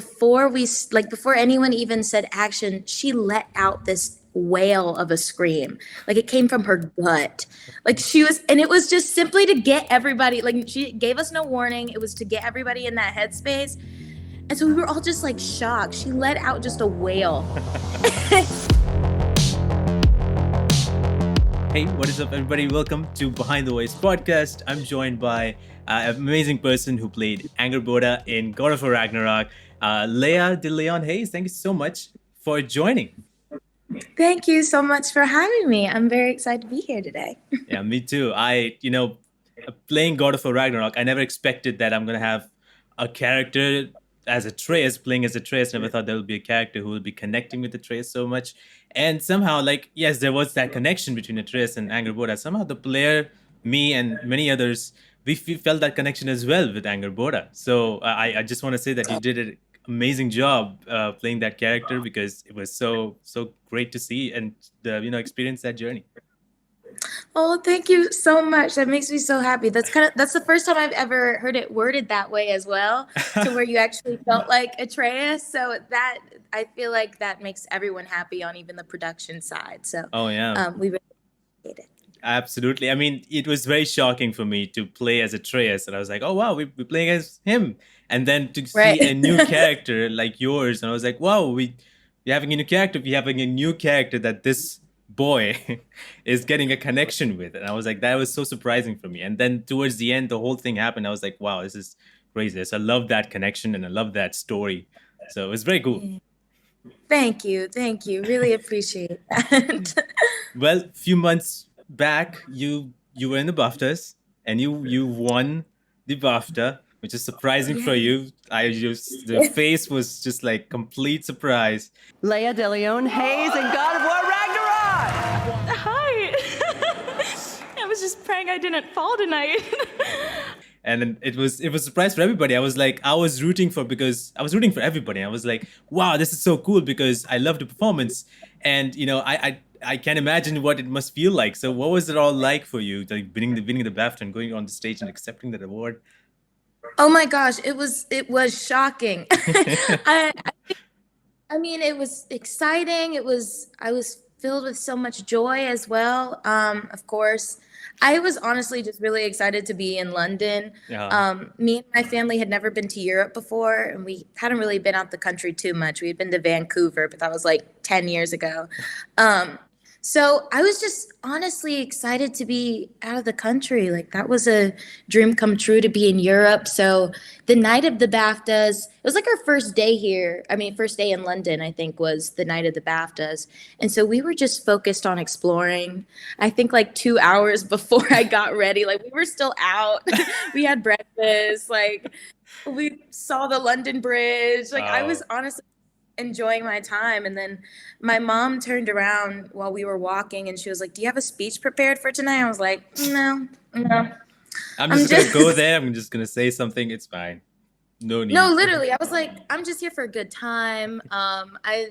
before anyone even said action, she let out this wail of a scream. Like it came from her gut. Like and it was just simply to get everybody, like she gave us no warning. It was to get everybody in that headspace. And so we were all just like shocked. She let out just a wail. Hey, what is up, everybody? Welcome to Behind the Voice podcast. I'm joined by an amazing person who played Angrboda in God of War Ragnarok, Laya DeLeon Hayes. Thank you so much for joining. Thank you so much for having me. I'm very excited to be here today. Yeah, me too. Playing God of War Ragnarok, I never expected that I'm going to have a character as Atreus, playing as Atreus. Never thought there would be a character who would be connecting with Atreus so much. And somehow, yes, there was that connection between Atreus and Angrboda. Somehow the player, me and many others, we felt that connection as well with Angrboda. So I just want to say that you did an amazing job playing that character, because it was so great to see and experience that journey. Oh, thank you so much. That makes me so happy. That's the first time I've ever heard it worded that way as well, to where you actually felt like Atreus. So that, I feel like that makes everyone happy on even the production side. So we really appreciate it. Absolutely. I mean, it was very shocking for me to play as Atreus, and I was like, oh wow, we're playing as him. And then to see a new character like yours, and I was like, wow, we're having a new character. We're having a new character that this boy is getting a connection with. And I was like, that was so surprising for me. And then towards the end, the whole thing happened. I was like, wow, this is crazy. So I love that connection and I love that story. So it was very cool. Thank you. Really appreciate that. Well, a few months back, you were in the BAFTAs and you won the BAFTA, which is surprising for you. The face was just like complete surprise. Laya DeLeon Hayes and God of War Ragnarok! Hi! I was just praying I didn't fall tonight. And it was a surprise for everybody. I was rooting for everybody. I was like, wow, this is so cool, because I love the performance. And I can't imagine what it must feel like. So what was it all like for you, like winning the BAFTA and going on the stage and accepting that award? Oh my gosh, it was shocking. I mean, it was exciting. I was filled with so much joy as well. Of course, I was honestly just really excited to be in London. Me and my family had never been to Europe before, and we hadn't really been out the country too much. We had been to Vancouver, but that was like 10 years ago. So I was just honestly excited to be out of the country. Like, that was a dream come true, to be in Europe. So the night of the BAFTAs, it was like our first day here. I mean, first day in London, I think, was the night of the BAFTAs. And so we were just focused on exploring. I think like 2 hours before I got ready, like we were still out. We had breakfast, like we saw the London Bridge. Like I was honestly enjoying my time. And then my mom turned around while we were walking and she was like, do you have a speech prepared for tonight? I was like, no. I'm just gonna go there. I'm just gonna say something. It's fine. No need. No, literally. I was like, I'm just here for a good time. I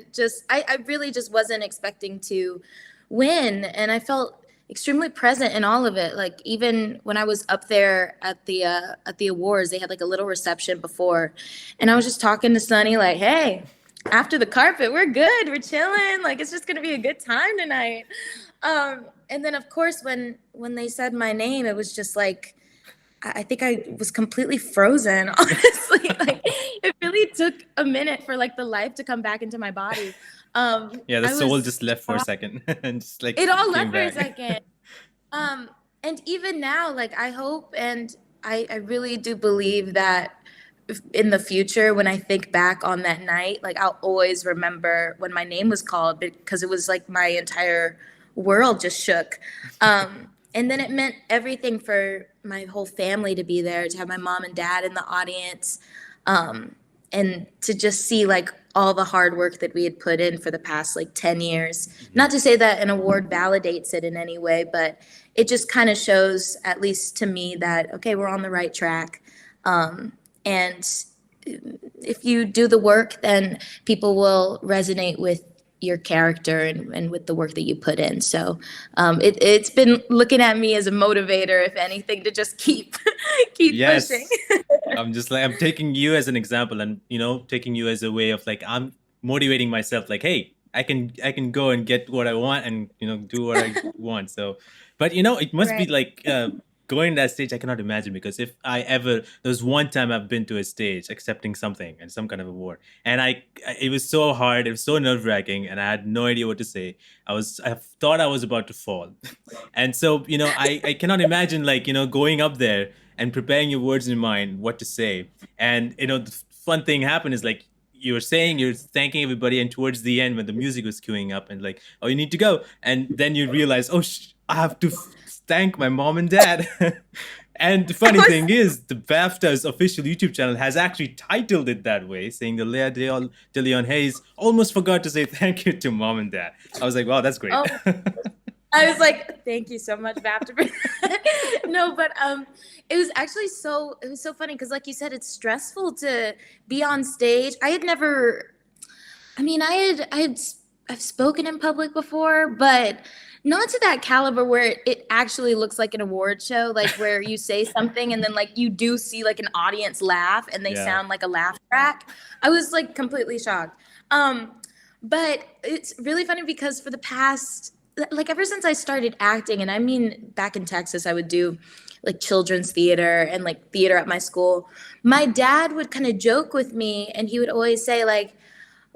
really just wasn't expecting to win. And I felt extremely present in all of it. Like, even when I was up there at the awards, they had like a little reception before. And I was just talking to Sunny like, hey, after the carpet, we're good. We're chilling. Like, it's just going to be a good time tonight. And then, of course, when they said my name, it was just like, I think I was completely frozen, honestly. Like, it really took a minute for like the life to come back into my body. The soul just left for a second. And just like it all left for a second. And even now, like, I hope and I really do believe that in the future, when I think back on that night, like, I'll always remember when my name was called, because it was like my entire world just shook. And then it meant everything for my whole family to be there, to have my mom and dad in the audience, and to just see like all the hard work that we had put in for the past like 10 years. Not to say that an award validates it in any way, but it just kind of shows, at least to me, that, okay, we're on the right track. And if you do the work, then people will resonate with your character and with the work that you put in. So it's been looking at me as a motivator, if anything, to just keep pushing. I'm just like, I'm taking you as an example, and taking you as a way of like, I'm motivating myself, like, hey, I can go and get what I want, and do what I want. So, but it must be Right. like going to that stage. I cannot imagine, because if I ever, there's one time I've been to a stage accepting something and some kind of award, and it was so hard, it was so nerve wracking, and I had no idea what to say. I thought I was about to fall. And so, I cannot imagine, like, going up there and preparing your words in your mind, what to say. And, the fun thing happened is, like, you're thanking everybody, and towards the end, when the music was queuing up, and like, oh, you need to go. And then you realize, oh, I have to thank my mom and dad. And the funny thing is, the BAFTA's official YouTube channel has actually titled it that way, saying the Laya DeLeon Hayes almost forgot to say thank you to mom and dad. I was like, wow, that's great. Oh, I was like, thank you so much, BAFTA. No, but it was actually so funny because, like you said, it's stressful to be on stage. I've spoken in public before, but not to that caliber where it actually looks like an award show, like where you say something and then like you do see like an audience laugh and they Yeah. sound like a laugh track. I was like completely shocked. But it's really funny because for the past, like ever since I started acting, and I mean back in Texas, I would do like children's theater and like theater at my school. My dad would kind of joke with me, and he would always say like,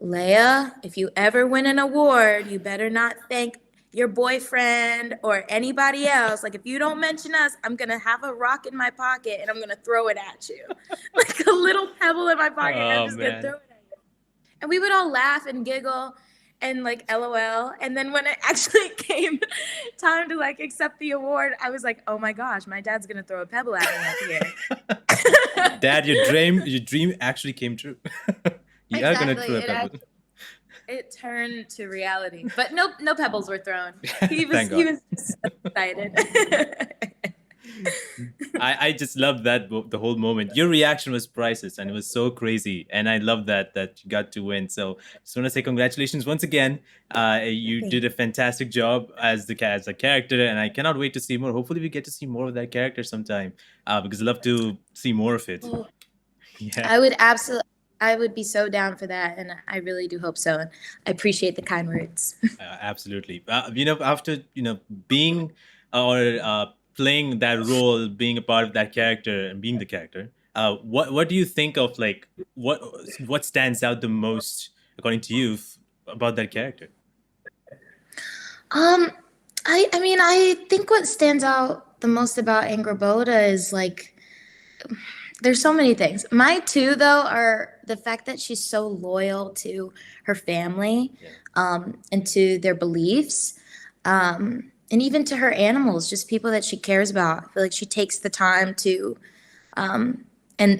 Leia, if you ever win an award, you better not thank your boyfriend or anybody else. Like, if you don't mention us, I'm going to have a rock in my pocket and I'm going to throw it at you. Like a little pebble in my pocket. And I'm just going to throw it at you. And we would all laugh and giggle and like LOL. And then when it actually came time to like accept the award, I was like, oh my gosh, my dad's going to throw a pebble at me up here. Dad, your dream actually came true. You are gonna throw a pebble. It turned to reality, but no pebbles were thrown. He Thank was God. so excited. I just love that the whole moment. Your reaction was priceless, and it was so crazy, and I love that you got to win. So just want to say congratulations once again. You did a fantastic job as a character, and I cannot wait to see more. Hopefully, we get to see more of that character sometime, because I'd love to see more of it. Oh. Yeah. I would be so down for that, and I really do hope so. And I appreciate the kind words. Absolutely. After being or playing that role, being a part of that character, and being the character, what do you think of, like, what stands out the most according to you about that character? I think what stands out the most about Angrboda is like, there's so many things. My two, though, are the fact that she's so loyal to her family, and to their beliefs, and even to her animals, just people that she cares about. I feel like she takes the time to and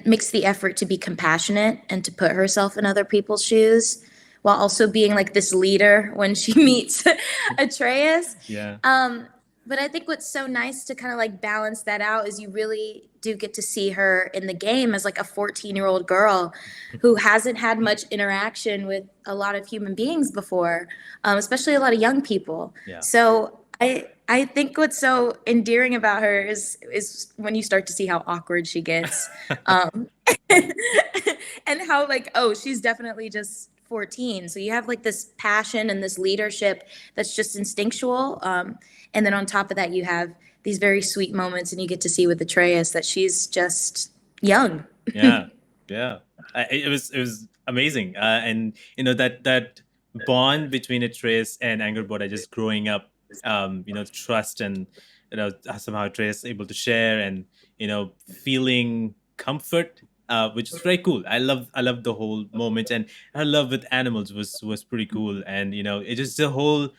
makes the effort to be compassionate and to put herself in other people's shoes, while also being like this leader when she meets Atreus. Yeah. But I think what's so nice to kind of like balance that out is you really do get to see her in the game as like a 14-year-old girl who hasn't had much interaction with a lot of human beings before, especially a lot of young people. Yeah. So I think what's so endearing about her is when you start to see how awkward she gets, and how like, oh, she's definitely just 14. So you have like this passion and this leadership that's just instinctual. And then on top of that, you have these very sweet moments, and you get to see with Atreus that she's just young. Yeah. It was amazing, and that bond between Atreus and Angrboda, just growing up, trust, and somehow Atreus able to share, and feeling comfort, which is very cool. I love the whole moment, and her love with animals was pretty cool, and it just the whole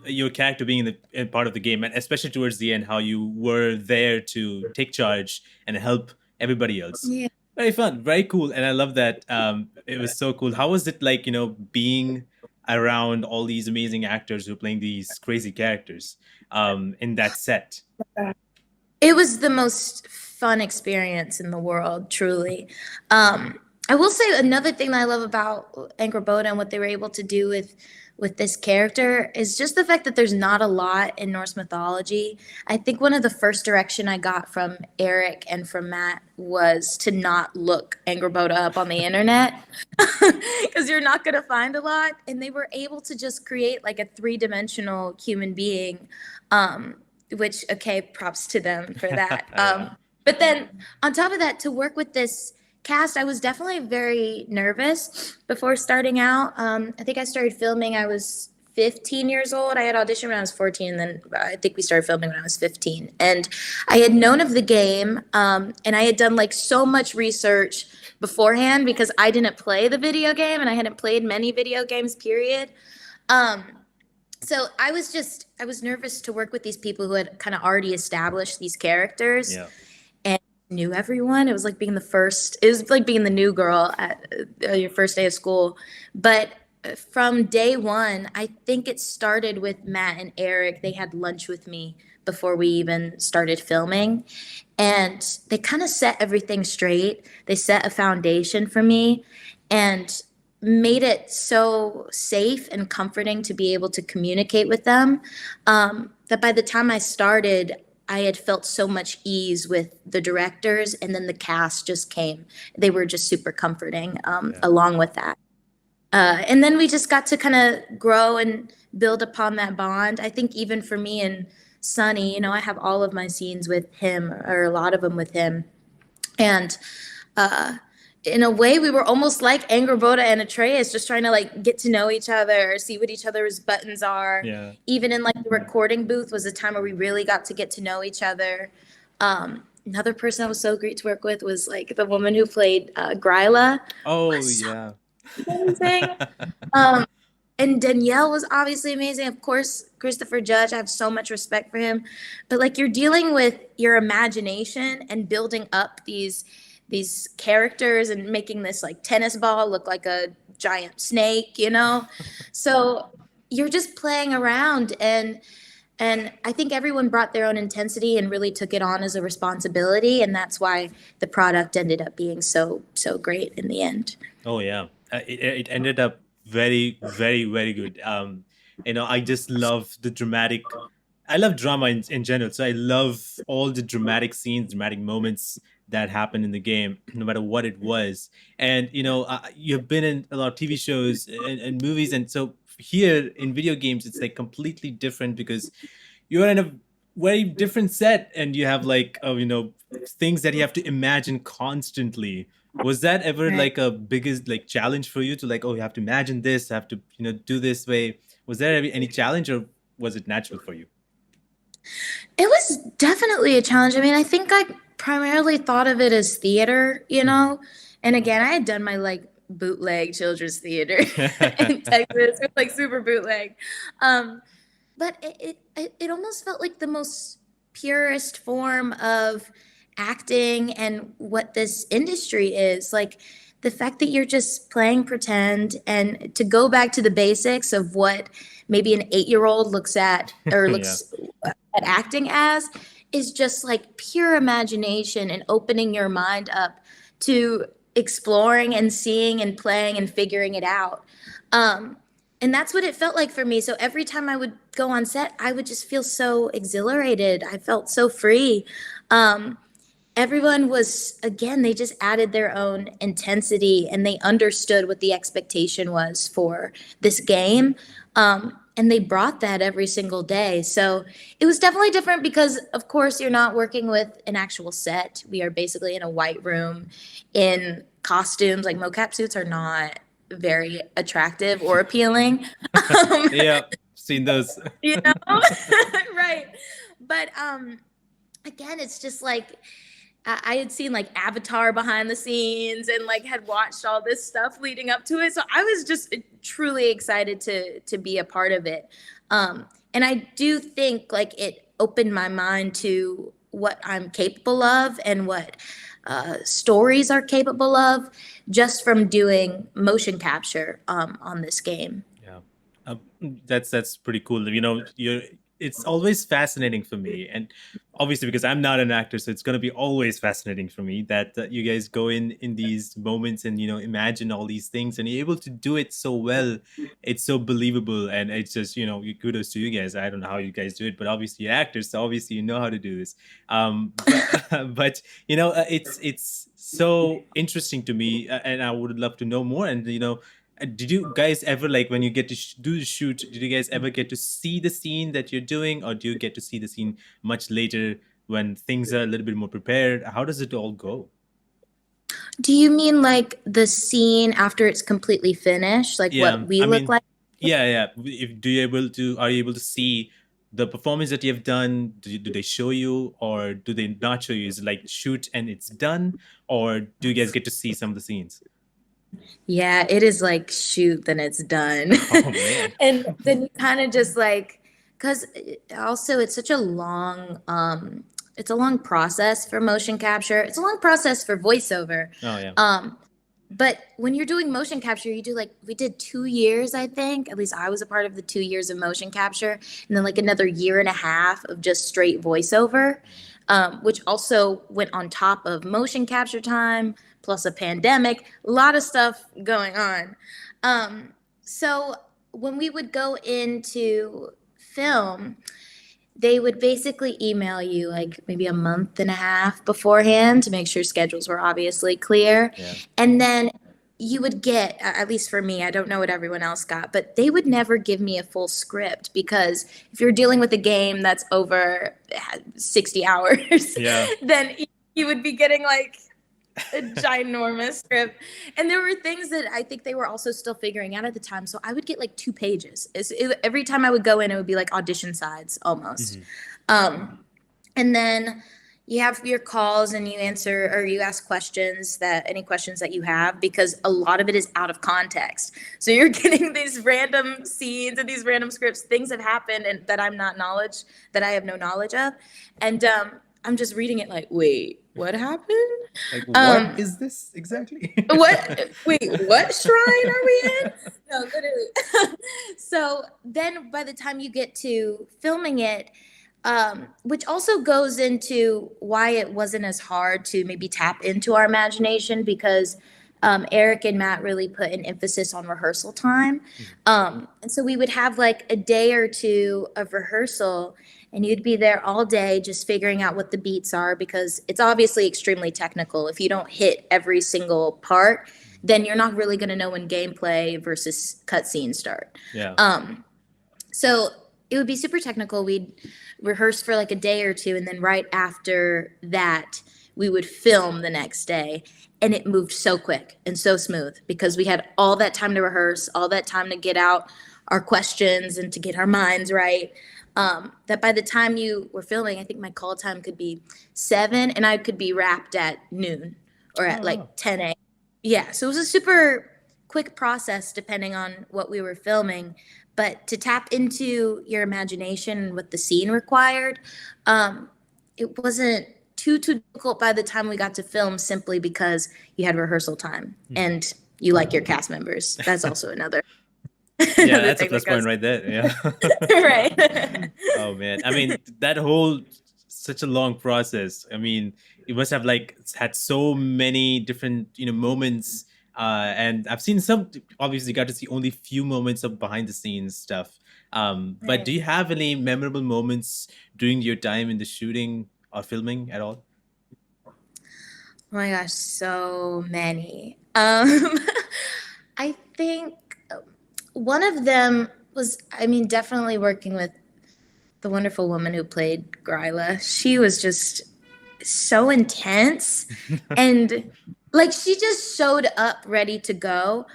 your character being in part of the game, and especially towards the end, how you were there to take charge and help everybody else. Yeah. Very fun, very cool, and I love that. It was so cool. How was it like, being around all these amazing actors who are playing these crazy characters in that set? It was the most fun experience in the world, truly. I will say another thing that I love about Angrboda and what they were able to do with this character is just the fact that there's not a lot in Norse mythology. I think one of the first direction I got from Eric and from Matt was to not look Angrboda up on the internet because you're not going to find a lot. And they were able to just create like a three-dimensional human being, which, okay, props to them for that. Yeah. But then on top of that, to work with this cast, I was definitely very nervous before starting out. I think I started filming, I was 15 years old. I had auditioned when I was 14, and then I think we started filming when I was 15. And I had known of the game, and I had done like so much research beforehand because I didn't play the video game and I hadn't played many video games, period. Um, so I was nervous to work with these people who had kind of already established these characters Yeah. and knew everyone. It was like being it was like being the new girl at your first day of school. But from day one, I think it started with Matt and Eric. They had lunch with me before we even started filming. And they kind of set everything straight. They set a foundation for me and made it so safe and comforting to be able to communicate with them, that by the time I started, I had felt so much ease with the directors, and then the cast just came. They were just super comforting, along with that. And then we just got to kind of grow and build upon that bond. I think even for me and Sonny, I have all of my scenes with him, or a lot of them with him. And in a way, we were almost like Angrboda and Atreus, just trying to like get to know each other, see what each other's buttons are. Yeah. Even in like the recording booth was a time where we really got to get to know each other. Another person that was so great to work with was like the woman who played Gryla. Oh, Was so yeah. amazing. And Danielle was obviously amazing. Of course, Christopher Judge, I have so much respect for him. But like you're dealing with your imagination and building up these characters and making this like tennis ball look like a giant snake, So you're just playing around, and I think everyone brought their own intensity and really took it on as a responsibility, and that's why the product ended up being so great in the end. Oh yeah, it ended up very, very, very good. I just love the dramatic. I love drama in general, so I love all the dramatic scenes, dramatic moments that happened in the game, no matter what it was. And you've been in a lot of TV shows and movies, and so here in video games, it's like completely different because you're in a very different set, and you have like things that you have to imagine constantly. Was that ever Right. like a biggest like challenge for you to like, oh, you have to imagine this, have to do this way? Was there any challenge, or was it natural for you? It was definitely a challenge. I mean, I think I primarily thought of it as theater, And again, I had done my like bootleg children's theater in Texas, with like super bootleg. But it almost felt like the most purest form of acting and what this industry is. Like the fact that you're just playing pretend, and to go back to the basics of what maybe an 8-year-old looks at or Yeah. looks at acting as, is just like pure imagination and opening your mind up to exploring and seeing and playing and figuring it out. And that's what it felt like for me. So every time I would go on set, I would just feel so exhilarated. I felt so free. Everyone was, again, they just added their own intensity, and they understood what the expectation was for this game. And they brought that every single day. So it was definitely different because, of course, you're not working with an actual set. We are basically in a white room in costumes. Like mocap suits are not very attractive or appealing. Yeah, seen those. Right. But again, it's just like I had seen like Avatar behind the scenes and like had watched all this stuff leading up to it. So I was just truly excited to be a part of it. And I do think like it opened my mind to what I'm capable of and what stories are capable of just from doing motion capture on this game. Yeah, that's pretty cool. it's always fascinating for me, and obviously because I'm not an actor, so it's going to be always fascinating for me that you guys go in these moments and imagine all these things, and you're able to do it so well. It's so believable, and it's just kudos to you guys. I don't know how you guys do it, but obviously you're actors, so obviously you know how to do this. But but it's so interesting to me, and I would love to know more. And did you guys ever, like, when you get to do the shoot, did you guys ever get to see the scene that you're doing, or do you get to see the scene much later when things are a little bit more prepared? How does it all go? Do you mean like the scene after it's completely finished, like Yeah, what we I look mean, like? yeah. If are you able to see the performance that you've done? Do they show you, or do they not show you? Is it like shoot and it's done, or do you guys get to see some of the scenes? Yeah, it is like shoot, then it's done. Oh man. And then you kind of just like, because also it's such a long, it's a long process for motion capture. It's a long process for voiceover. Oh yeah. But when you're doing motion capture, you do like, we did 2 years, I think. At least I was a part of the 2 years of motion capture. And then like another year and a half of just straight voiceover, which also went on top of motion capture time, plus a pandemic, a lot of stuff going on. So when we would go into film, they would basically email you like maybe a month and a half beforehand to make sure schedules were obviously clear. Yeah. And then you would get, at least for me, I don't know what everyone else got, but they would never give me a full script, because if you're dealing with a game that's over 60 hours, Yeah. then you would be getting like a ginormous script. And there were things that I think they were also still figuring out at the time. So I would get like 2 pages. Every time I would go in, it would be like audition sides almost. And then you have your calls and you answer, or you ask questions, any questions that you have, because a lot of it is out of context. So you're getting these random scenes and these random scripts, things have happened and that I have no knowledge of. And I'm just reading it like, wait, what happened? Like, what is this exactly? What shrine are we in? No, literally. So then by the time you get to filming it, which also goes into why it wasn't as hard to maybe tap into our imagination, because Eric and Matt really put an emphasis on rehearsal time. And so we would have like a day or two of rehearsal, and you'd be there all day just figuring out what the beats are, because it's obviously extremely technical. If you don't hit every single part, then you're not really going to know when gameplay versus cutscenes start. Yeah. So it would be super technical. We'd rehearse for like a day or two, and then right after that, we would film the next day. And it moved so quick and so smooth, because we had all that time to rehearse, all that time to get out our questions and to get our minds right. That by the time you were filming, I think my call time could be 7 and I could be wrapped at noon or at like 10 a.m. Yeah, so it was a super quick process depending on what we were filming. But to tap into your imagination and what the scene required, it wasn't too difficult by the time we got to film, simply because you had rehearsal time and you like your cast members. That's also another. Yeah, that's a plus point right there. Yeah. Right. Oh man, I mean, that whole such a long process. I mean, it must have like had so many different moments. And I've seen some. Obviously, got to see only few moments of behind the scenes stuff. But Right. do you have any memorable moments during your time in the shooting or filming at all? Oh my gosh, so many. I think one of them was, I mean, definitely working with the wonderful woman who played Gryla. She was just so intense, and like she just showed up ready to go.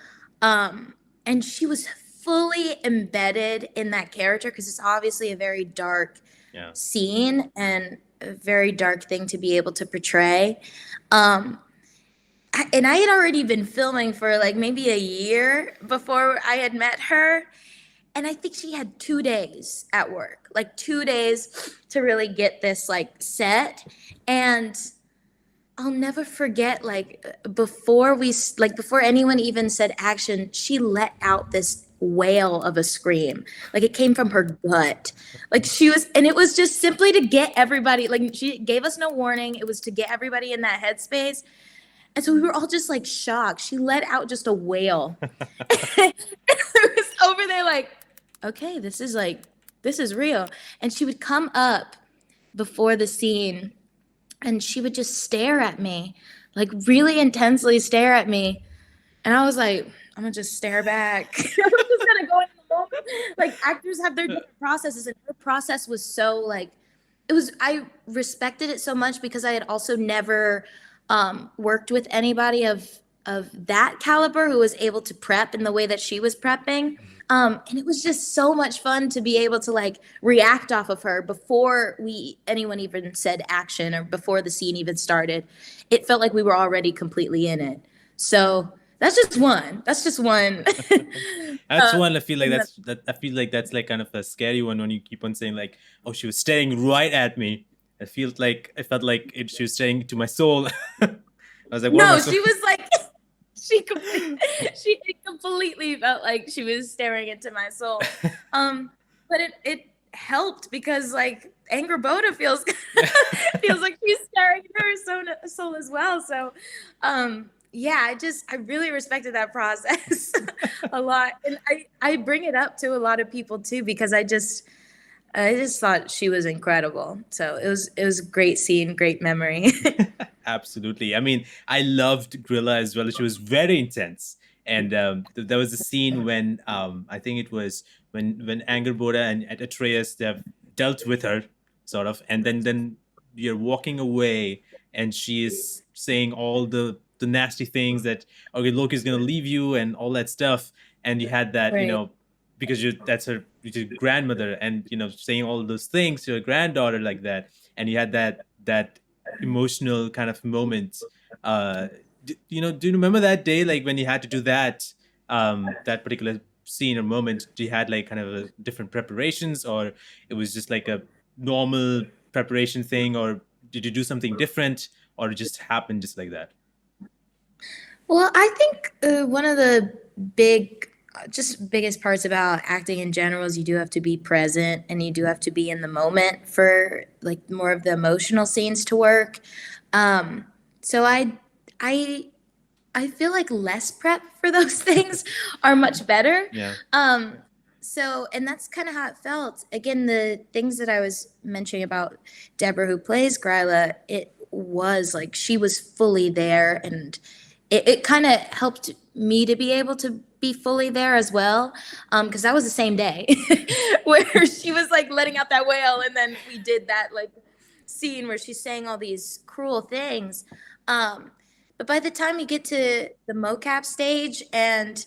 And she was fully embedded in that character, because it's obviously a very dark Yeah. scene and a very dark thing to be able to portray. And I had already been filming for like maybe a year before I had met her. And I think she had 2 days at work, like 2 days to really get this like set. And I'll never forget, like before anyone even said action, she let out this wail of a scream. Like it came from her gut. Like she was, and it was just simply to get everybody, like she gave us no warning. It was to get everybody in that headspace. And so we were all just like shocked. She let out just a wail. I was over there like, okay, this is real. And she would come up before the scene and she would just stare at me, like really intensely stare at me. And I was like, I'm gonna just stare back. I'm just gonna go in the moment. Like actors have their different processes, and her process was so like, I respected it so much because I had also never worked with anybody of that caliber who was able to prep in the way that she was prepping. And it was just so much fun to be able to like react off of her before anyone even said action or before the scene even started. It felt like we were already completely in it. So that's just one. That's just one. That's one. I feel like I feel like that's like kind of a scary one when you keep on saying like, "Oh, she was staring right at me." I felt like she was staring into my soul. I was like, "What am I No, so-" she was like, she completely felt like she was staring into my soul. But it helped because like Angrboda feels feels like she's staring into her soul as well. So, yeah, I really respected that process a lot, and I bring it up to a lot of people too because I just thought she was incredible. So it was a great scene, great memory. Absolutely. I mean, I loved Grilla as well. She was very intense. And there was a scene when I think it was when Angerboda and Atreus they've dealt with her, sort of, and then you're walking away, and she is saying all the nasty things that okay, Loki's gonna leave you and all that stuff, and you had that Right. because that's her your grandmother, and saying all those things to her granddaughter like that, and you had that emotional kind of moment. Do you remember that day, like when you had to do that particular scene or moment? Do you had like kind of a different preparations, or it was just like a normal preparation thing, or did you do something different, or it just happened just like that? Well, I think one of the biggest parts about acting in general is you do have to be present and you do have to be in the moment for like more of the emotional scenes to work. So I I feel like less prep for those things are much better. Yeah. So, and that's kind of how it felt. Again, the things that I was mentioning about Deborah, who plays Gryla, it was like she was fully there, and it kind of helped me to be able to be fully there as well. Because that was the same day where she was like letting out that wail, and then we did that like scene where she's saying all these cruel things. But by the time you get to the mocap stage and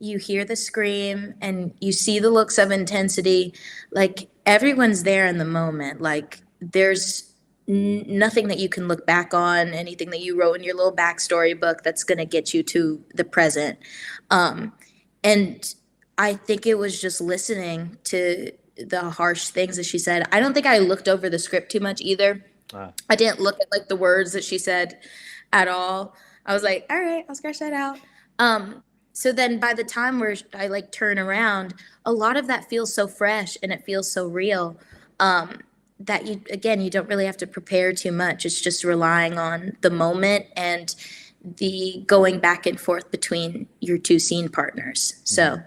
you hear the scream and you see the looks of intensity, like everyone's there in the moment. Like there's nothing that you can look back on, anything that you wrote in your little backstory book that's going to get you to the present. And I think it was just listening to the harsh things that she said. I don't think I looked over the script too much either. Ah. I didn't look at like the words that she said at all. I was like, all right, I'll scratch that out. So then by the time where I like turn around, a lot of that feels so fresh and it feels so real, that you don't really have to prepare too much. It's just relying on the moment and the going back and forth between your two scene partners. So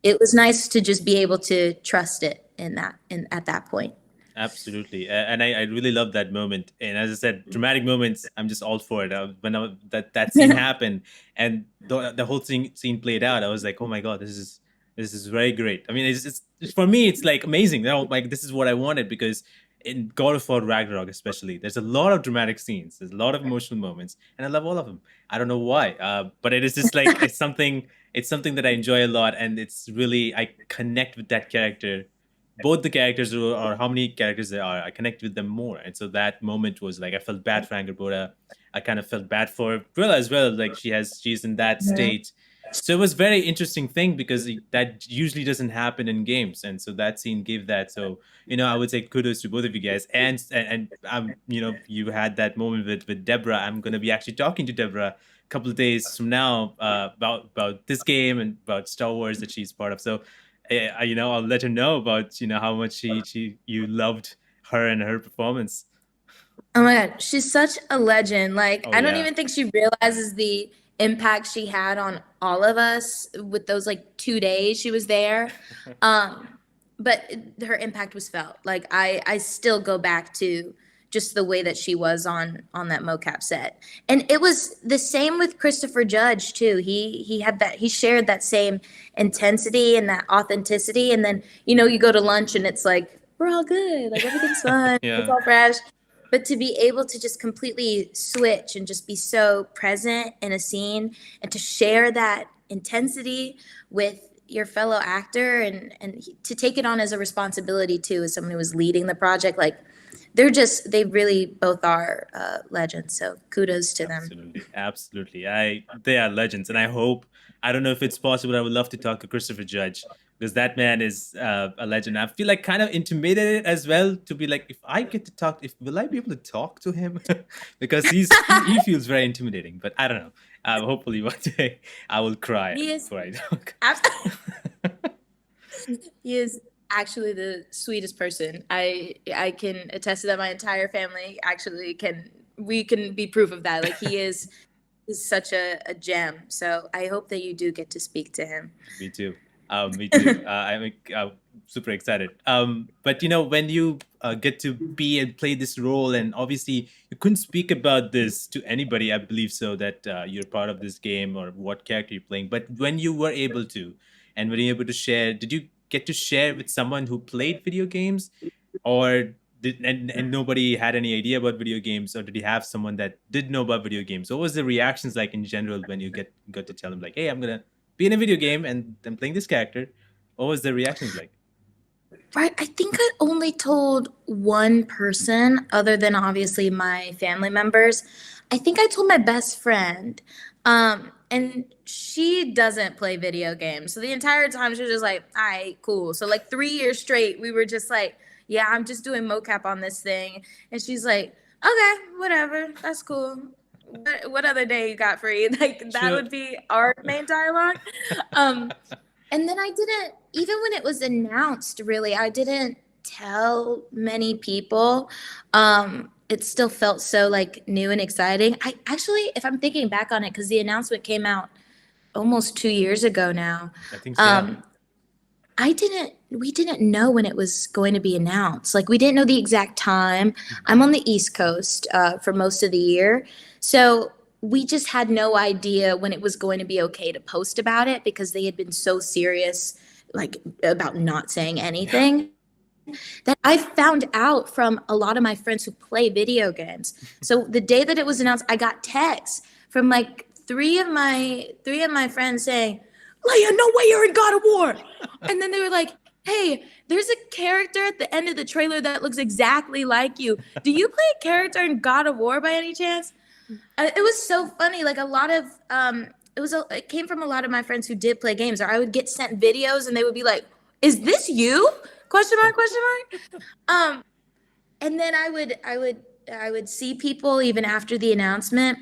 it was nice to just be able to trust it at that point. Absolutely, and I really love that moment. And as I said, dramatic moments, I'm just all for it. That scene happened, and the whole scene played out, I was like, oh my god, this is very great. I mean, it's for me, it's like amazing. Like this is what I wanted, because in God of War Ragnarok, especially, there's a lot of dramatic scenes, there's a lot of emotional moments, and I love all of them. I don't know why, but it is just like it's something that I enjoy a lot, and it's really I connect with that character, both the characters, or how many characters there are, I connect with them more. And so that moment was like I felt bad for Angerboda. I kind of felt bad for Brilla as well. Like she's in that state. So it was very interesting thing, because that usually doesn't happen in games. And so that scene gave that. So, I would say kudos to both of you guys. And you had that moment with Deborah. I'm going to be actually talking to Deborah couple of days from now about this game and about Star Wars that she's part of. So, I'll let her know about how much you loved her and her performance. Oh my God, she's such a legend. Like, Oh, I don't yeah. even think she realizes the impact she had on all of us with those like 2 days she was there. But her impact was felt. Like I still go back to just the way that she was on that mocap set. And it was the same with Christopher Judge too. He had that, he shared that same intensity and that authenticity. And then, you go to lunch and it's like, we're all good. Like everything's fun. Yeah. It's all fresh. But to be able to just completely switch and just be so present in a scene and to share that intensity with your fellow actor and to take it on as a responsibility too, as someone who was leading the project, like they really both are legends. So kudos to them. Absolutely. They are legends, and I don't know if it's possible. I would love to talk to Christopher Judge because that man is a legend. I feel like kind of intimidated as well to be like, if I get to talk, will I be able to talk to him? Because he feels very intimidating. But I don't know. Hopefully one day I will cry before I talk. He is actually the sweetest person. I can attest to that. My entire family actually we can be proof of that. Like he's such a gem. So I hope that you do get to speak to him. Me too. Me too. I'm super excited. But when you get to be and play this role, and obviously you couldn't speak about this to anybody, I believe so, that you're part of this game or what character you're playing. But when you were able to, and when you were able to share, did you get to share with someone who played video games, or and nobody had any idea about video games, or did you have someone that did know about video games? What was the reactions like in general when you got to tell them like, hey, I'm gonna be in a video game and I'm playing this character? What was the reactions like? Right. I think I only told one person other than obviously my family members. I think I told my best friend. And she doesn't play video games. So the entire time she was just like, all right, cool. So like 3 years straight, we were just like, yeah, I'm just doing mocap on this thing. And she's like, okay, whatever. That's cool. What other day you got free? Like that would be our main dialogue. And then I didn't, even when it was announced, really, I didn't tell many people. It still felt so like new and exciting. I actually, if I'm thinking back on it, because the announcement came out almost 2 years ago now. I think so. We didn't know when it was going to be announced. Like we didn't know the exact time. I'm on the East Coast for most of the year. So we just had no idea when it was going to be okay to post about it because they had been so serious, like about not saying anything. That I found out from a lot of my friends who play video games. So the day that it was announced, I got texts from like three of my friends saying, Leia, no way you're in God of War. And then they were like, hey, there's a character at the end of the trailer that looks exactly like you. Do you play a character in God of War by any chance? It was so funny. Like a lot of, it came from a lot of my friends who did play games, or I would get sent videos and they would be like, is this you? Question mark. And then I would see people even after the announcement.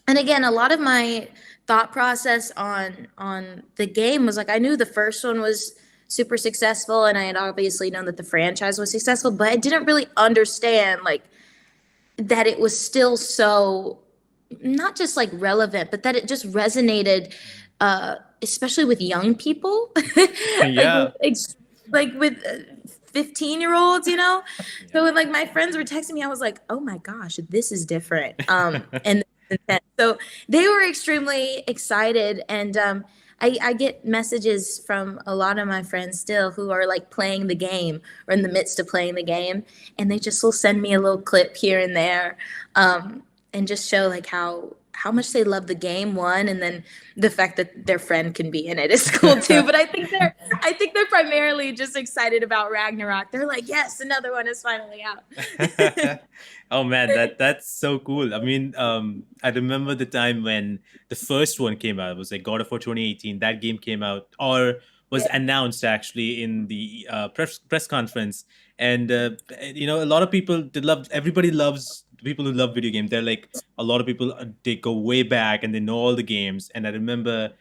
And again, a lot of my thought process on the game was like, I knew the first one was super successful and I had obviously known that the franchise was successful, but I didn't really understand like that it was still so not just like relevant, but that it just resonated, especially with young people. Yeah. like with 15-year-olds, So when like my friends were texting me, I was like, oh my gosh, this is different. And so they were extremely excited. And I get messages from a lot of my friends still who are like playing the game or in the midst of playing the game. And they just will send me a little clip here and there and just show like how much they love the game, one, and then the fact that their friend can be in it is cool too. But I think they're primarily just excited about Ragnarok. They're like, yes, another one is finally out. Oh man, that's so cool. I mean, I remember the time when the first one came out. It was like God of War 2018. That game came out or was announced actually in the press conference, and a lot of people everybody loves people who love video games, they're like a lot of people. They go way back and they know all the games. And I remember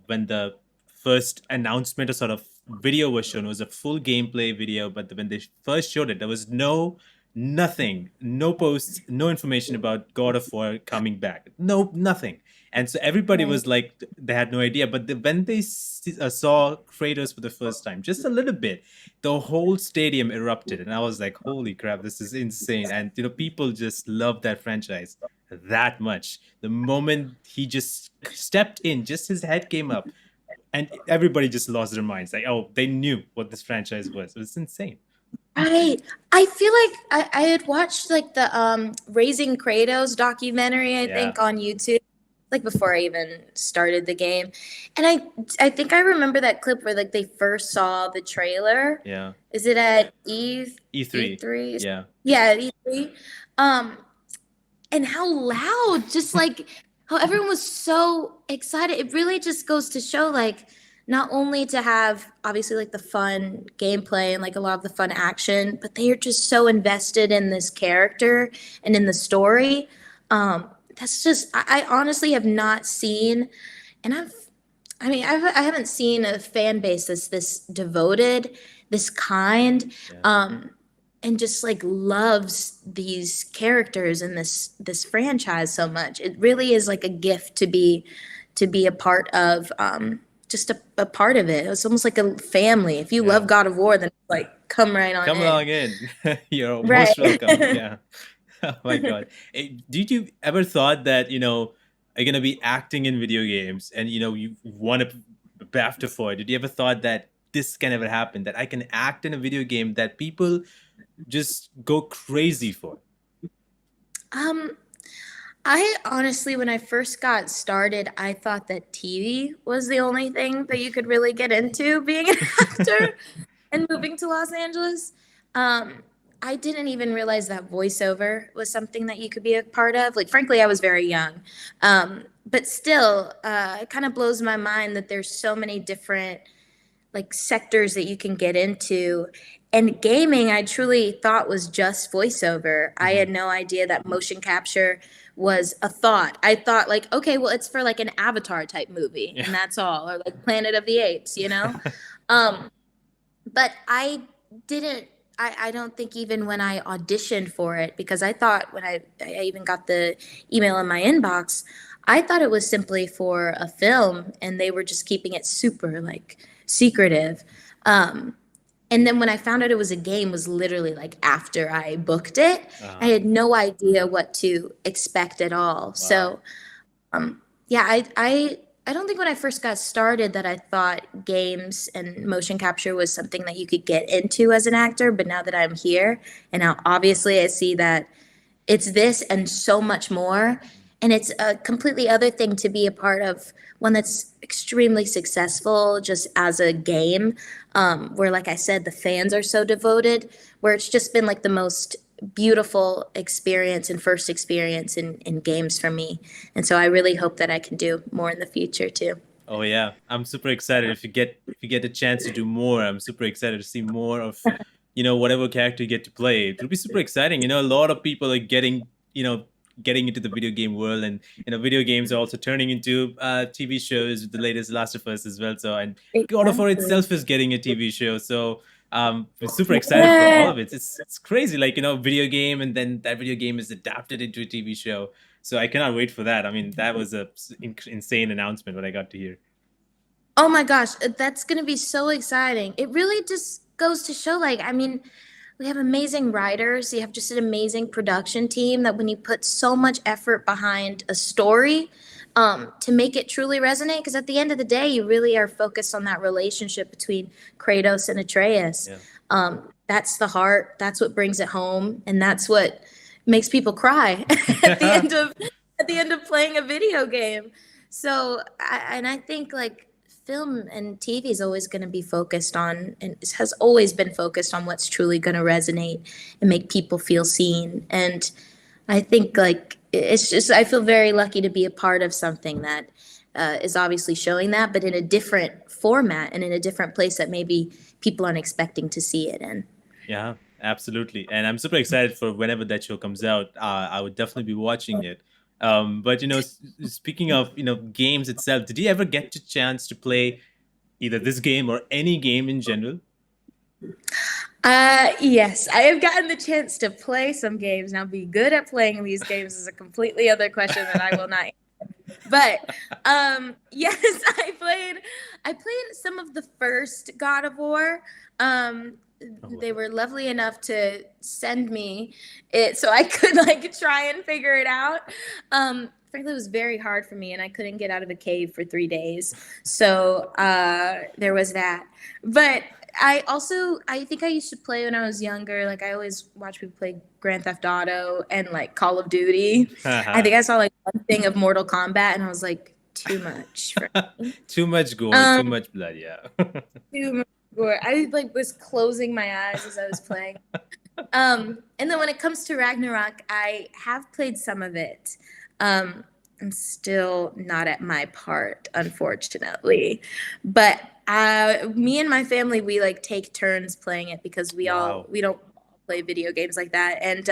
when the first announcement or sort of video was shown, it was a full gameplay video. But when they first showed it, there was nothing, no posts, no information about God of War coming back, nothing. And so everybody Right. was like, they had no idea. But when they saw Kratos for the first time, just a little bit, the whole stadium erupted. And I was like, holy crap, this is insane. And, people just love that franchise that much. The moment he just stepped in, just his head came up, and everybody just lost their minds. Like, oh, they knew what this franchise was. It was insane. Right. I feel like I had watched like the Raising Kratos documentary, I think, on YouTube, like before I even started the game. And I think I remember that clip where like they first saw the trailer. Yeah. Is it at Eve? E3. E3? Yeah. Yeah, at E3. And how loud, just like how everyone was so excited. It really just goes to show like not only to have obviously like the fun gameplay and like a lot of the fun action, but they are just so invested in this character and in the story. That's just I honestly have not seen, and I haven't seen a fan base that's this devoted, this kind, and just like loves these characters and this franchise so much. It really is like a gift to be a part of. Just a part of it. It's almost like a family. If you love God of War, then like come right on Come in. along in. You're Right. most welcome. Yeah. Oh my God. Did you ever thought that, you're going to be acting in video games and, you won a BAFTA for it? Did you ever thought that this can ever happen, that I can act in a video game that people just go crazy for? I honestly, when I first got started, I thought that TV was the only thing that you could really get into being an actor and moving to Los Angeles. I didn't even realize that voiceover was something that you could be a part of. Like, frankly, I was very young. But still, it kind of blows my mind that there's so many different like sectors that you can get into. And gaming, I truly thought was just voiceover. I had no idea that motion capture was a thought. I thought like, okay, well, it's for like an Avatar type movie, and that's all, or like Planet of the Apes, But I didn't. I don't think even when I auditioned for it, because I thought when I even got the email in my inbox, I thought it was simply for a film, and they were just keeping it super like secretive. And then when I found out it was a game was literally like after I booked it. I had no idea what to expect at all. Wow. So, yeah, I don't think when I first got started that I thought games and motion capture was something that you could get into as an actor. But now that I'm here and now obviously I see that it's this and so much more. And it's a completely other thing to be a part of one that's extremely successful just as a game, where, like I said, the fans are so devoted, where it's just been like the most beautiful experience and first experience in games for me. And so I really hope that I can do more in the future too. Oh yeah, I'm super excited. If you get a chance to do more, I'm super excited to see more of, whatever character you get to play. It'll be super exciting. A lot of people are getting into the video game world, and video games are also turning into TV shows with the latest Last of Us as well. So, and God of War itself is getting a TV show. So we're super excited for all of it. It's crazy, like video game, and then that video game is adapted into a TV show. So I cannot wait for that. I mean, that was a insane announcement when I got to hear. Oh my gosh, that's going to be so exciting. It really just goes to show, like, I mean, we have amazing writers. You have just an amazing production team that when you put so much effort behind a story to make it truly resonate, because at the end of the day, you really are focused on that relationship between Kratos and Atreus. Yeah. That's the heart. That's what brings it home. And that's what makes people cry at the end of playing a video game. So, I think like film and TV is always going to be focused on, and has always been focused on what's truly going to resonate and make people feel seen. And I think like it's just, I feel very lucky to be a part of something that is obviously showing that, but in a different format and in a different place that maybe people aren't expecting to see it in. Yeah. Absolutely. And I'm super excited for whenever that show comes out. I would definitely be watching it. But speaking of games itself, did you ever get the chance to play either this game or any game in general? Yes, I have gotten the chance to play some games. Now, be good at playing these games is a completely other question that I will not. But yes, I played some of the first God of War. They were lovely enough to send me it so I could like try and figure it out. Frankly, it was very hard for me, and I couldn't get out of a cave for 3 days. So there was that. But I think I used to play when I was younger. Like I always watch people play Grand Theft Auto and like Call of Duty. I think I saw like one thing of Mortal Kombat, and I was like, too much for me. Too much gore, too much blood, yeah. Too much gore. I like was closing my eyes as I was playing. And then when it comes to Ragnarok, I have played some of it. I'm still not at my part, unfortunately. But me and my family, we like take turns playing it because Wow. we don't play video games like that. And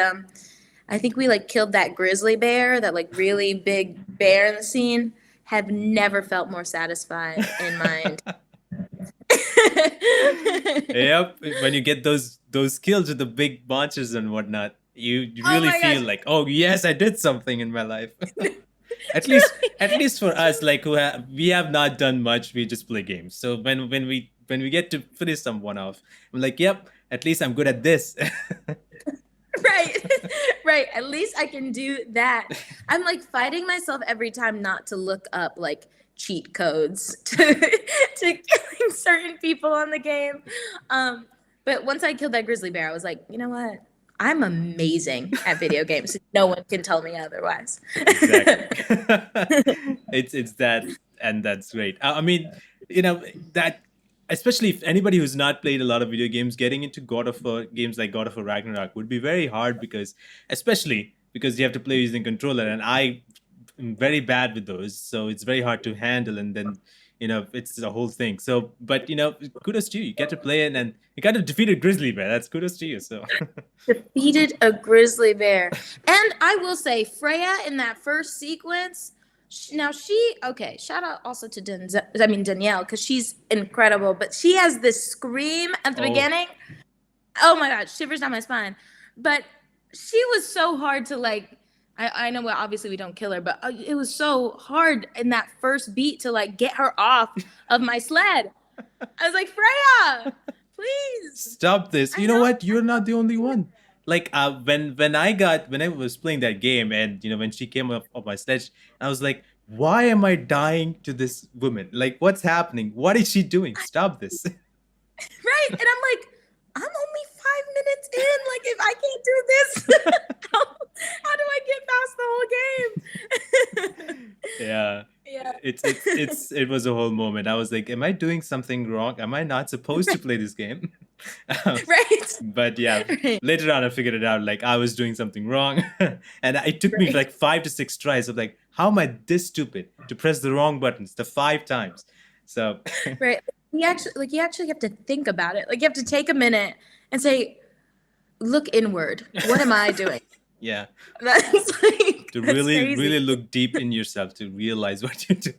I think we like killed that grizzly bear, that like really big bear in the scene. Have never felt more satisfied in my Yep. When you get those kills with the big monsters and whatnot, you Oh really my feel gosh. like, oh yes, I did something in my life. At least for us, like we have not done much, we just play games. So when we get to finish someone off, I'm like, yep, at least I'm good at this. Right. Right. At least I can do that. I'm like fighting myself every time not to look up like cheat codes to killing certain people on the game. But once I killed that grizzly bear, I was like, you know what? I'm amazing at video games. No one can tell me otherwise. Exactly. It's that, and that's great. I mean, that, especially if anybody who's not played a lot of video games, getting into God of War games like God of War Ragnarok would be very hard because, especially because you have to play using controller, and I am very bad with those, so it's very hard to handle, and then it's the whole thing. So, but kudos to you. You get to play it, and you got to defeat a grizzly bear. That's kudos to you. So, Defeated a grizzly bear. And I will say, Freya in that first sequence, now okay, shout out also to Danielle, because she's incredible, but she has this scream at the oh, beginning. Oh my God, shivers down my spine. But she was so hard to like, I know, well, obviously we don't kill her, but it was so hard in that first beat to like get her off of my sled. I was like, Freya, please. stop this. I You know know. what? You're not the only one. Like when I was playing that game, and when she came up on my sledge, I was like, why am I dying to this woman? Like, what's happening? What is she doing? Stop this. Right. And I'm like, I'm only 5 minutes in. Like, if I can't do this, how do I get past the whole game? Yeah. Yeah. It was a whole moment. I was like, am I doing something wrong? Am I not supposed to play this game? Right. But yeah, Right. later on I figured it out, like I was doing something wrong. And it took me Right. like 5 to 6 tries of like, how am I this stupid to press the wrong buttons the 5 times? So Right. You actually have to think about it. Like, you have to take a minute and say, look inward. What am I doing? yeah, That's like, to that's really crazy. look deep in yourself to realize what you do.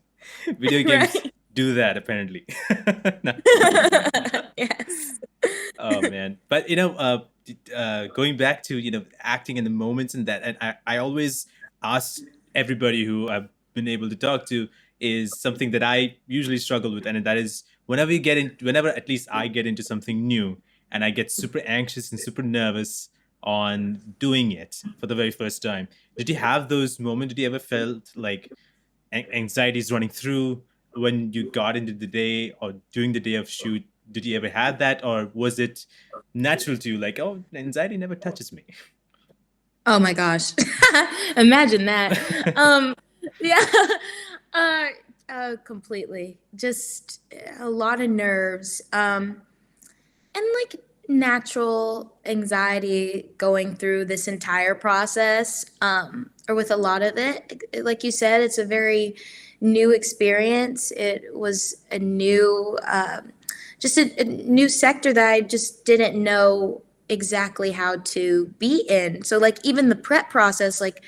Video games Right. do that apparently. No. Yes. Oh man, but going back to acting in the moments and that, and I always ask everybody who I've been able to talk to, is something that I usually struggle with, and that is whenever at least I get into something new, and I get super anxious and super nervous on doing it for the very first time. Did you have those moments? Did you ever felt like anxiety is running through when you got into the day or during the day of shoot? Did you ever have that, or was it natural to you, like, oh, anxiety never touches me? Oh my gosh. Imagine that. Yeah. Uh, Completely. Just a lot of nerves. And like natural anxiety going through this entire process, or with a lot of it. Like you said, it's a very new experience. It was a new, just a new sector that I just didn't know exactly how to be in. So like even the prep process, like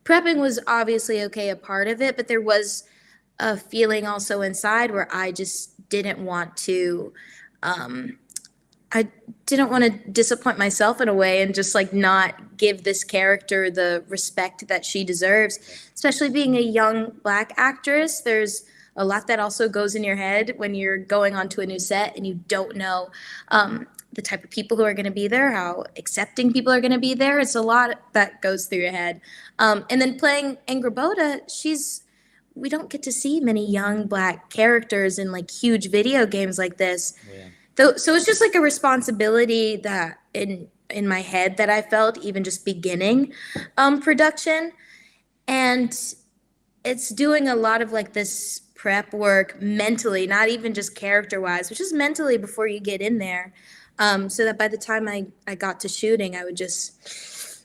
prepping was obviously okay, a part of it, but there was a feeling also inside where I just didn't want to I didn't want to disappoint myself in a way and just like not give this character the respect that she deserves, especially being a young Black actress. There's a lot that also goes in your head when you're going onto a new set and you don't know the type of people who are going to be there, how accepting people are going to be there. It's a lot that goes through your head. And then playing Angrboda, we don't get to see many young Black characters in like huge video games like this. Yeah. So it's just like a responsibility that in my head that I felt even just beginning production, and it's doing a lot of like this prep work mentally, not even just character wise, but just mentally before you get in there, so that by the time I got to shooting, I would just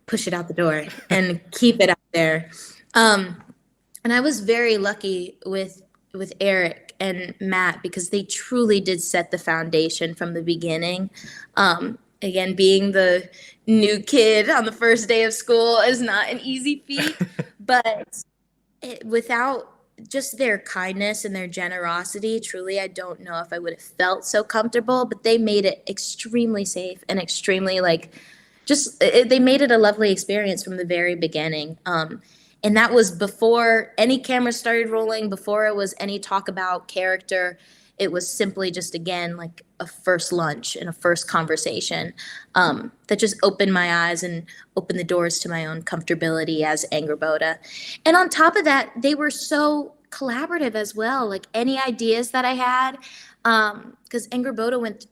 push it out the door and keep it out there. And I was very lucky with Eric and Matt because they truly did set the foundation from the beginning. Again, being the new kid on the first day of school is not an easy feat, but without just their kindness and their generosity, truly, I don't know if I would have felt so comfortable, but they made it extremely safe and extremely they made it a lovely experience from the very beginning. And that was before any cameras started rolling, before it was any talk about character. It was simply just, again, like a first lunch and a first conversation that just opened my eyes and opened the doors to my own comfortability as Angrboda. And on top of that, they were so collaborative as well. Like any ideas that I had, because Angrboda went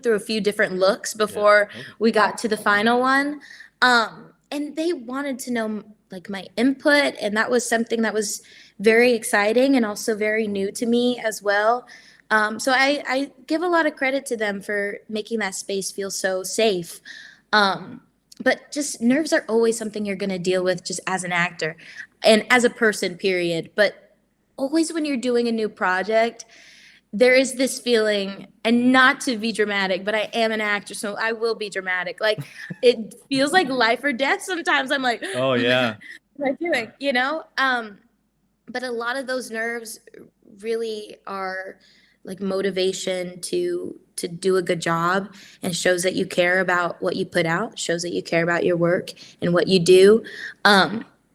through a few different looks before we got to the final one. And they wanted to know like my input, and that was something that was very exciting and also very new to me as well. So I give a lot of credit to them for making that space feel so safe. But just nerves are always something you're going to deal with just as an actor and as a person, period. But always when you're doing a new project, there is this feeling, and not to be dramatic, but I am an actor, so I will be dramatic. Like it feels like life or death sometimes. I'm like, Oh yeah. what am I doing? You know? But a lot of those nerves really are like motivation to do a good job, and shows that you care about what you put out, shows that you care about your work and what you do.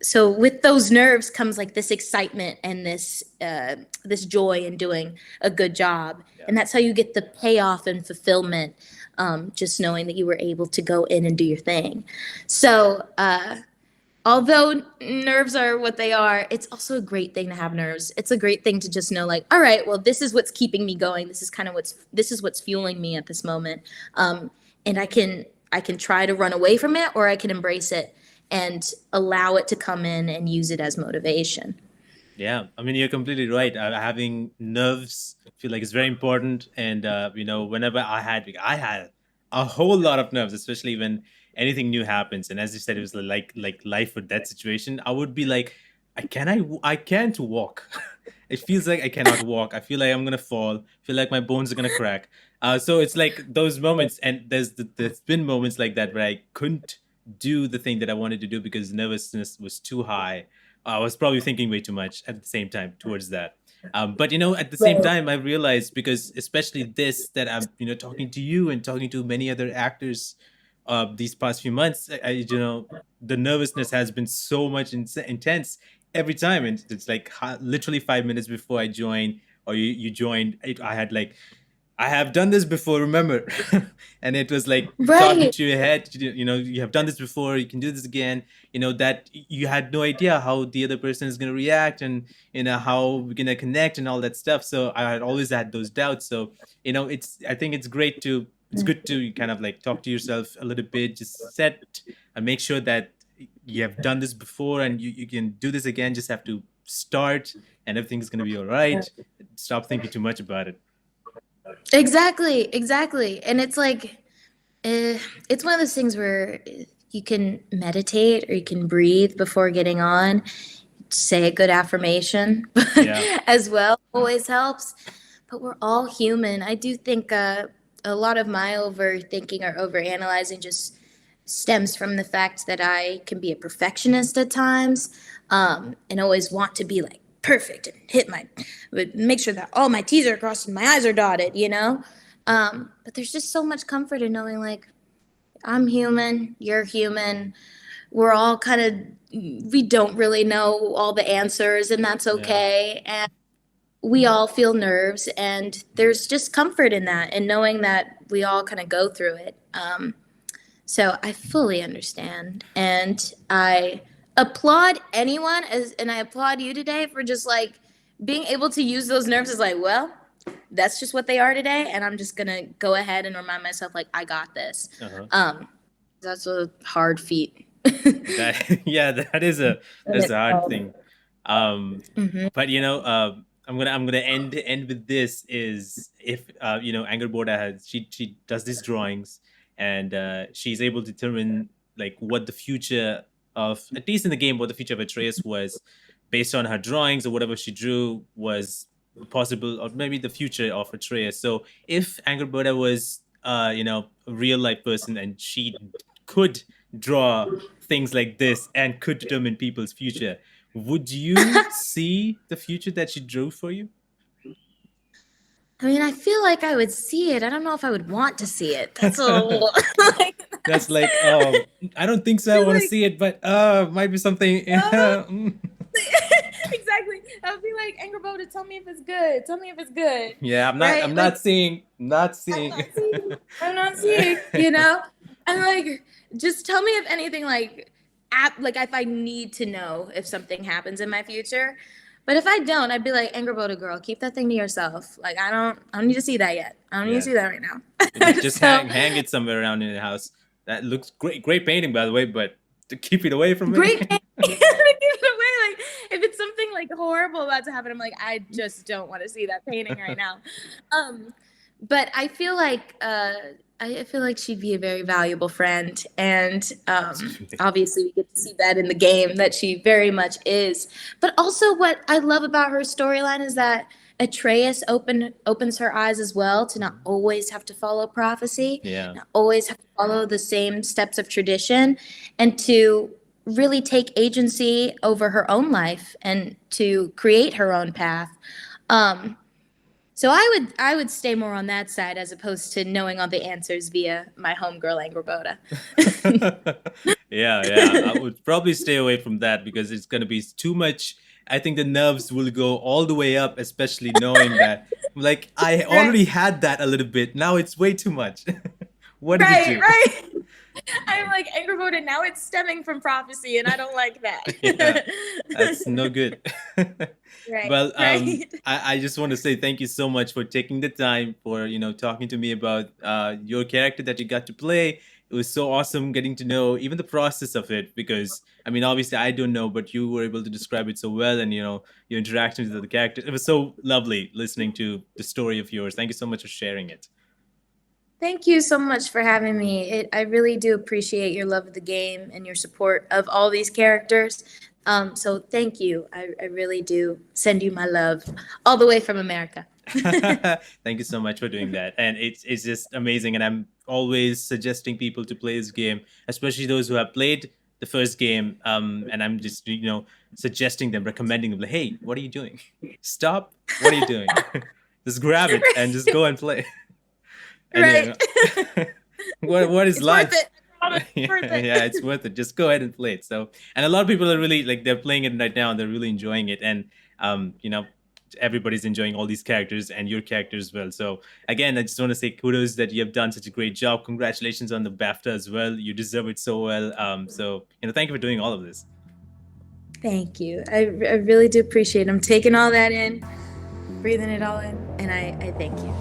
So with those nerves comes like this excitement and this joy in doing a good job. Yeah. And that's how you get the payoff and fulfillment, just knowing that you were able to go in and do your thing. So although nerves are what they are, it's also a great thing to have nerves. It's a great thing to just know, like, all right, well, this is what's keeping me going. This is kind of what's fueling me at this moment. And I can try to run away from it, or I can embrace it and allow it to come in and use it as motivation. Yeah, I mean, you're completely right. Having nerves, I feel like it's very important. And whenever I had a whole lot of nerves, especially when anything new happens. And as you said, it was like life or death situation. I would be like, I can't walk. It feels like I cannot walk. I feel like I'm gonna fall. I feel like my bones are gonna crack. So it's like those moments, and there's been moments like that where I couldn't do the thing that I wanted to do because nervousness was too high. I was probably thinking way too much at the same time towards that. But at the same time, I realized, because especially this, that I'm talking to you and talking to many other actors these past few months, the nervousness has been so much intense every time, and it's like literally 5 minutes before I joined, or you joined, I had like, I have done this before, remember? And it was like talking to your head, you have done this before, you can do this again, that you had no idea how the other person is going to react, and, how we're going to connect and all that stuff. So I had always had those doubts. So, I think it's good to kind of like talk to yourself a little bit, just set and make sure that you have done this before and you can do this again. Just have to start and everything's going to be all right. Stop thinking too much about it. Exactly. And it's like, it's one of those things where you can meditate or you can breathe before getting on, say a good affirmation as well, always helps. But we're all human. I do think a lot of my overthinking or overanalyzing just stems from the fact that I can be a perfectionist at times, and always want to be like perfect and make sure that all my T's are crossed and my I's are dotted, you know? But there's just so much comfort in knowing like I'm human, you're human. We're all we don't really know all the answers, and that's okay. And we all feel nerves, and there's just comfort in that and knowing that we all kind of go through it. So I fully understand, and I applaud anyone and I applaud you today for just like being able to use those nerves as like, well, that's just what they are today, and I'm just gonna go ahead and remind myself like I got this. That's a hard feat. That is a hard thing. Mhm. But I'm gonna end with this is if Angrboda she does these drawings and she's able to determine like what the future of, at least in the game, what the future of Atreus was based on her drawings, or whatever she drew was possible, or maybe the future of Atreus. So if Angrboda was a real life person and she could draw things like this and could determine people's future, would you see the future that she drew for you? I mean, I feel like I would see it. I don't know if I would want to see it. That's That's like, oh, I don't think so. I want to see it, but might be something. Exactly. I would be like, Angrboda, tell me if it's good. Tell me if it's good. Yeah, I'm not. Right? I'm Like, not seeing. Not I'm seeing. not seeing. I'm not seeing. You know, and like, just tell me if anything like if I need to know if something happens in my future. But if I don't, I'd be like, Angrboda girl, keep that thing to yourself. Like I don't need to see that yet. I don't need to see that right now. Just So, hang it somewhere around in the house. That looks great. Great painting, by the way, but to keep it away from me. great pain. Give it away. Like if it's something like horrible about to happen, I'm like, I just don't want to see that painting right now. But I feel like I feel like she'd be a very valuable friend, and obviously we get to see that in the game that she very much is. But also, what I love about her storyline is that Atreus opens her eyes as well to not always have to follow prophecy, Yeah. not always have to follow the same steps of tradition, and to really take agency over her own life and to create her own path. So I would stay more on that side as opposed to knowing all the answers via my homegirl Angrboda. Yeah. I would probably stay away from that because it's going to be too much. I think the nerves will go all the way up, especially knowing that, like, I already had that a little bit. Now it's way too much. What did you do? Right. I'm like, Angrboda, now it's stemming from prophecy, and I don't like that. Yeah, that's no good. Right. Well, right. I just want to say thank you so much for taking the time for talking to me about your character that you got to play. It was so awesome getting to know even the process of it, because I mean, obviously I don't know, but you were able to describe it so well, and your interactions with the characters. It was so lovely listening to the story of yours. Thank you so much for sharing it. Thank you so much for having me. I really do appreciate your love of the game and your support of all these characters. So thank you. I really do send you my love all the way from America. Thank you so much for doing that. And it's just amazing. And I'm always suggesting people to play this game, especially those who have played the first game. And I'm just, suggesting them, recommending them, like, hey, what are you doing? Stop. What are you doing? Just grab it and just go and play. And, Right. what is It's life? worth it. I promise, it's worth it. Yeah, it's worth it. Just go ahead and play it. So, and a lot of people are really like, they're playing it right now and they're really enjoying it. And everybody's enjoying all these characters and your character as well. So again, I just want to say kudos that you have done such a great job. Congratulations on the BAFTA as well. You deserve it so well. So thank you for doing all of this. Thank you. I really do appreciate it. I'm taking all that in, breathing it all in, and I thank you.